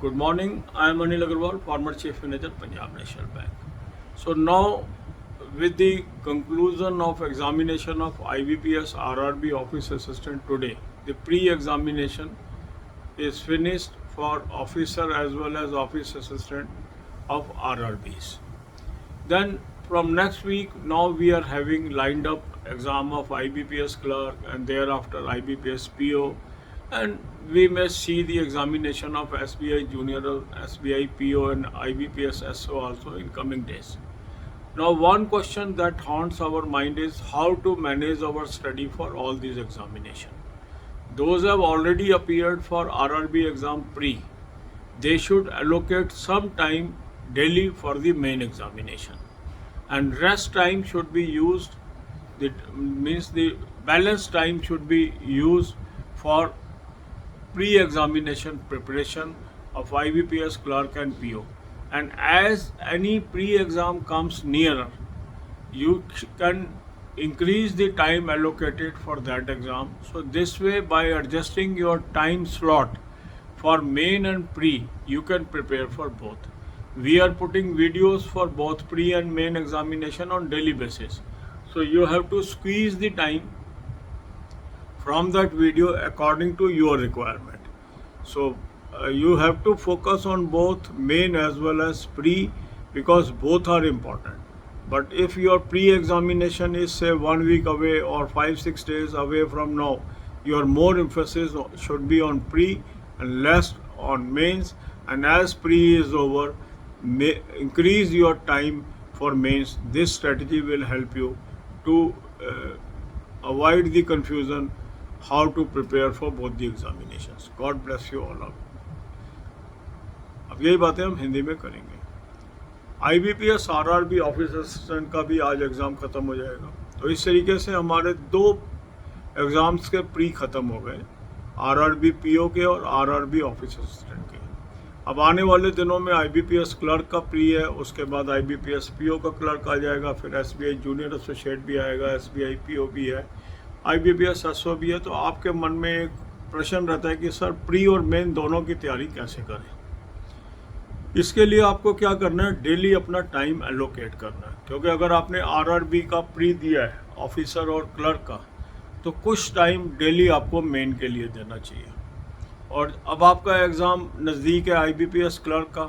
Good morning. I am Anil Agarwal, former Chief Manager, Punjab National Bank. So now, with the conclusion of examination of IBPS RRB Office Assistant today, the pre-examination is finished for officer as well as office assistant of RRBs. Then from next week, now we are having lined up exam of IBPS clerk and thereafter IBPS PO, and we may see the examination of SBI Junior, SBI PO and IBPS SO also in coming days. Now one question that haunts our mind is how to manage our study for all these examinations. Those have already appeared for RRB exam pre. They should allocate some time daily for the main examination, and rest time should be used. That means the balanced time should be used for pre-examination preparation of IBPS clerk and PO. And as any pre-exam comes nearer, you can increase the time allocated for that exam. So this way, by adjusting your time slot for main and pre, you can prepare for both. We are putting videos for both pre and main examination on daily basis. So you have to squeeze the time from that video according to your requirement. So you have to focus on both main as well as pre, because both are important. But if your pre-examination is say 1 week away or 5-6 days away from now, your more emphasis should be on pre and less on mains. And as pre is over, increase your time for mains. This strategy will help you to avoid the confusion how to prepare for both the examinations. God bless you all. अब यही बातें हम हिंदी में करेंगे। IBPS RRB office assistant का भी आज exam ख़त्म हो जाएगा। तो इस तरीके से हमारे 2 एग्ज़ाम्स के प्री ख़त्म हो गए, RRB PO के और RRB ऑफिस असिस्टेंट के। अब आने वाले दिनों में IBPS क्लर्क का प्री है, उसके बाद IBPS PO का क्लर्क आ जाएगा, फिर SBI जूनियर एसोसिएट भी आएगा, SBI PO भी है, IBPS SO भी है। तो आपके मन में एक प्रश्न रहता है कि सर प्री और मेन दोनों की तैयारी कैसे करें। इसके लिए आपको क्या करना है, डेली अपना टाइम एलोकेट करना है। क्योंकि अगर आपने RRB का प्री दिया है ऑफिसर और क्लर्क का, तो कुछ टाइम डेली आपको मेन के लिए देना चाहिए। और अब आपका एग्ज़ाम नज़दीक है IBPS क्लर्क का,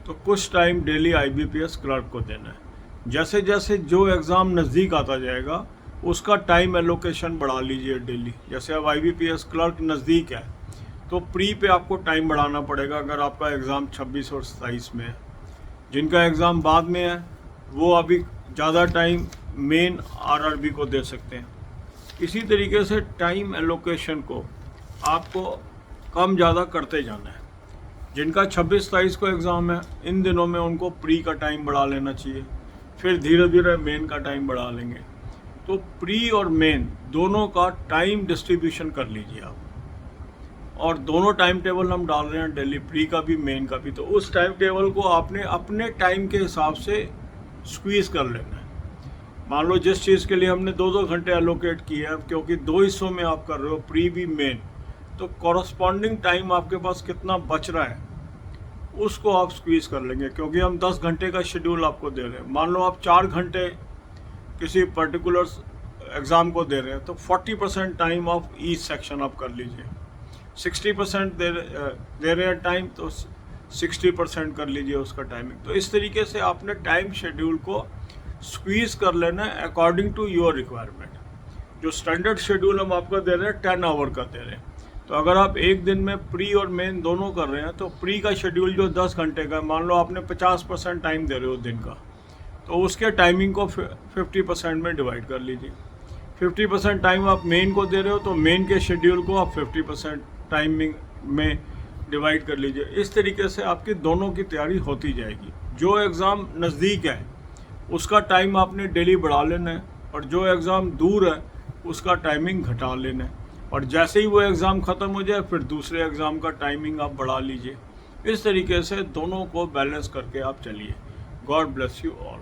तो कुछ टाइम डेली IBPS क्लर्क को देना है। जैसे जैसे जो एग्ज़ाम नज़दीक आता जाएगा उसका टाइम एलोकेशन बढ़ा लीजिए डेली। जैसे अब IBPS क्लर्क नज़दीक है तो प्री पे आपको टाइम बढ़ाना पड़ेगा अगर आपका एग्ज़ाम 26 और 27 में है। जिनका एग्ज़ाम बाद में है वो अभी ज़्यादा टाइम मेन RRB को दे सकते हैं। इसी तरीके से टाइम एलोकेशन को आपको कम ज़्यादा करते जाना है। जिनका 26-27 को एग्ज़ाम है, इन दिनों में उनको प्री का टाइम बढ़ा लेना चाहिए, फिर धीरे धीरे मेन का टाइम बढ़ा लेंगे। तो प्री और मेन दोनों का टाइम डिस्ट्रीब्यूशन कर लीजिए आप, और दोनों टाइम टेबल हम डाल रहे हैं डेली, प्री का भी मेन का भी। तो उस टाइम टेबल को आपने अपने टाइम के हिसाब से स्क्वीज़ कर लेना है। मान लो जिस चीज़ के लिए हमने 2-2 घंटे एलोकेट किए हैं, क्योंकि 2 हिस्सों में आप कर रहे हो, प्री भी मेन, तो कॉरस्पॉन्डिंग टाइम आपके पास कितना बच रहा है उसको आप स्क्वीज़ कर लेंगे। क्योंकि हम 10 घंटे का शेड्यूल आपको दे रहे हैं, मान लो आप 4 घंटे किसी पर्टिकुलर एग्ज़ाम को दे रहे हैं, तो 40% टाइम ऑफ ईच सेक्शन आप कर लीजिए। 60% दे रहे हैं टाइम, तो 60% कर लीजिए उसका टाइमिंग। तो इस तरीके से आपने टाइम शेड्यूल को स्क्वीज़ कर लेना है अकॉर्डिंग टू योर रिक्वायरमेंट। जो स्टैंडर्ड शेड्यूल हम आपको दे रहे हैं 10 आवर का दे रहे हैं, तो अगर आप एक दिन में प्री और मेन दोनों कर रहे हैं, तो प्री का शेड्यूल जो 10 घंटे का, मान लो आपने 50% टाइम दे रहे हो दिन का, तो उसके टाइमिंग को 50% में डिवाइड कर लीजिए। 50% टाइम आप मेन को दे रहे हो, तो मेन के शेड्यूल को आप 50% टाइमिंग में डिवाइड कर लीजिए। इस तरीके से आपकी दोनों की तैयारी होती जाएगी। जो एग्ज़ाम नज़दीक है उसका टाइम आपने डेली बढ़ा लेना है, और जो एग्ज़ाम दूर है उसका टाइमिंग घटा लेना है। और जैसे ही वो एग्ज़ाम ख़त्म हो जाए फिर दूसरे एग्ज़ाम का टाइमिंग आप बढ़ा लीजिए। इस तरीके से दोनों को बैलेंस करके आप चलिए। God bless you all.